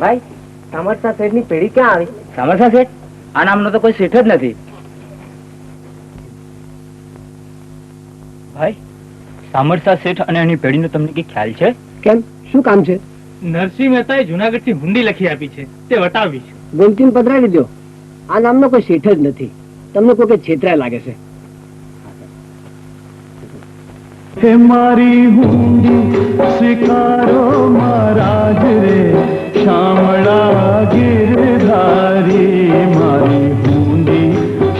ભાઈ સામરસા શેઠ ની પેઢી ક્યાં આવી? સામરસા શેઠ? આ નામનો તો કોઈ શેઠ જ નથી. ભાઈ સામરસા શેઠ અને એની પેઢીનો તમને કઈ ખ્યાલ છે? કેમ, શું કામ છે? નરસિંહ મહેતાએ જુનાગઢ થી હુંડી લખી આપી છે, તે વટાવી છે. ગોમતીને પધરાવી દો. આ નામનો કોઈ શેઠ જ નથી. તમને કોઈ છેતરાય લાગે છે. હે મારી હુંડી સ્વીકારો મહારાજ રે, શામળા ગિરધારી. મારી હુંડી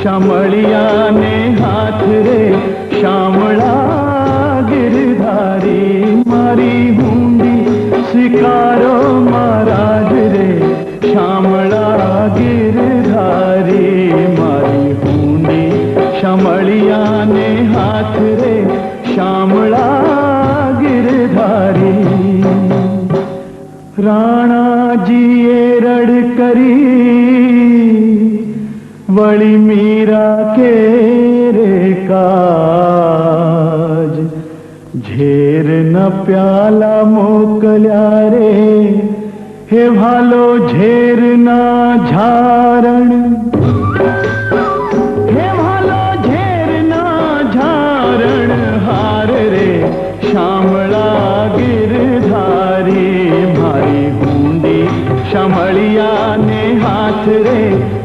શામળિયાને હાથ રે, શામળા ગિરધારી. મારી હુંડી સ્વીકારો મહારાજ રે, શામળા ગિરધારી. મારી હુંડી શામળિયાને હાથ રે, શામળા ગિરધારી. રાણાજીએ રડ કરી, વળી મીરા કે રે કાજ. ઝેર ન પ્યાલા મોકલ્યા રે, હે ભાલો ઝેર ના ઝારણ. શામળા ગિરધારી. મારી હુંડી શામળિયાને હાથ રે,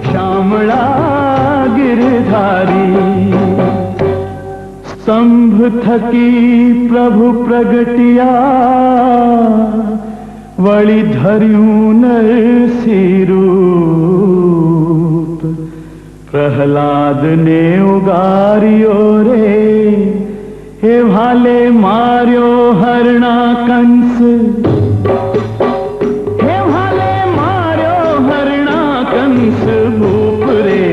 શામળા ગિરધારી. સ્તંભ થકી પ્રભુ પ્રગટિયા, વળી ધર્યું નરસિંહ રૂપ. પ્રહલાદને ઉગાર્યો રે, હે ભાલે માર્યો હરણા કંસ. હે ભાલે માર્યો હરણા કંસ. ભૂપ રે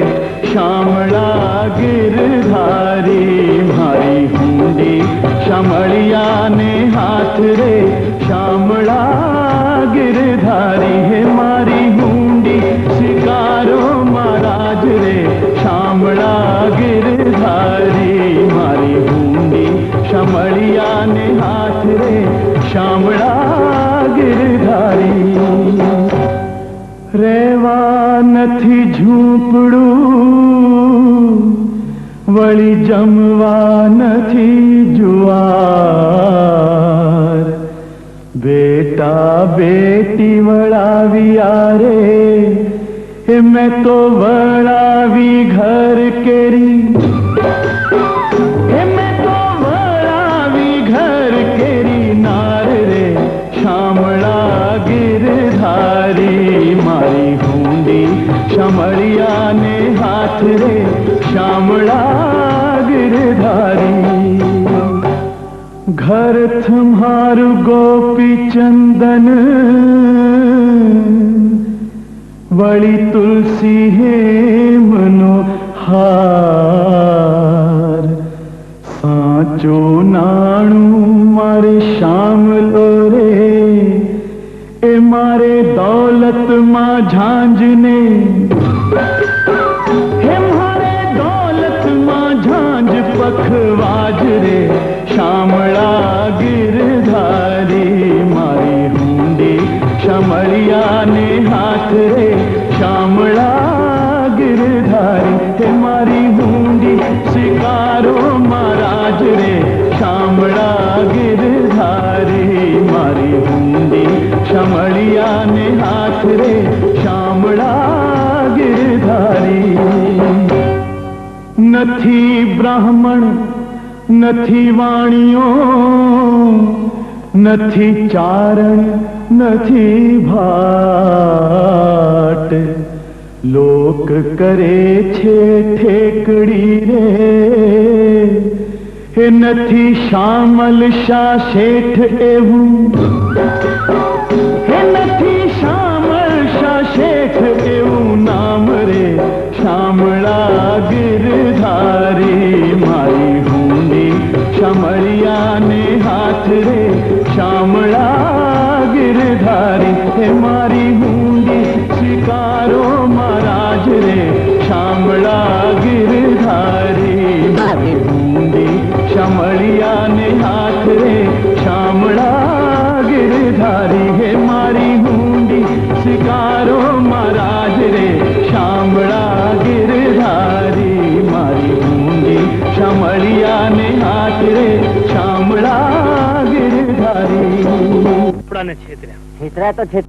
શામળા ગિરધારી. મારી હુંડી શામળિયાને હાથ રે, શામળા ગિરધારી. હે મારી હુંડી સ્વીકારો મહારાજ રે, શામળા ગિરધારી. મારી હુંડી શામળિયાને હાથ રે, શામળા ગિરધારી. રેવા નથી ઝૂંપડું, વળી જમવા નથી જુવાર. બેટા બેટી વળાવ્યા રે, હે મેં તો વળાવી ઘર કેરી. શામળા ગિરધારી. મારી હુંડી શામળિયાને હાથ રે, શામળા ગિરધારી. ઘર તમારું ગોપી ચંદન, વળી તુલસી હેમનો હાર. સાચો નાણું મારે શામલો રે, એ મારે દોલતમાં ઝાંઝને. હે મારે દોલતમાં ઝાંઝ પખવાજ રે, શામળા ગિરધારી. મારી હુંડી શામળિયાને હાથ રે, શામળા ગિરધારી. હે મારી હુંડી સ્વીકારો મહારાજ રે, શામળા ગિરધારી. મારી હુંડી શામળિયાને હાથ રે, શામળા ગિરધારી. નથી બ્રાહ્મણ નથી વાણીઓ, નથી ચારણ નથી ભાટ. લોક કરે છે ઠેકડી રે, હે નથી શામલ શાહ શેઠ એવું. હે નથી શામલ શાહ શેઠ એવું નામ રે, શામળા ગિરધારી. મારી હુંડી શામળિયાને હાથ રે, શામળા ગિરધારી. હે મારી હુંડી સ્વીકારો મહારાજ રે, શામળા ગિરધારી. મારી હુંડી શામળિયાને હાથ રે, શામળા ગિરધારી. હે મારી હુંડી હૈયા ને હાથ રે શામળા ગિરધારી. આપણાને છેતર્યા. છેતરા તો છે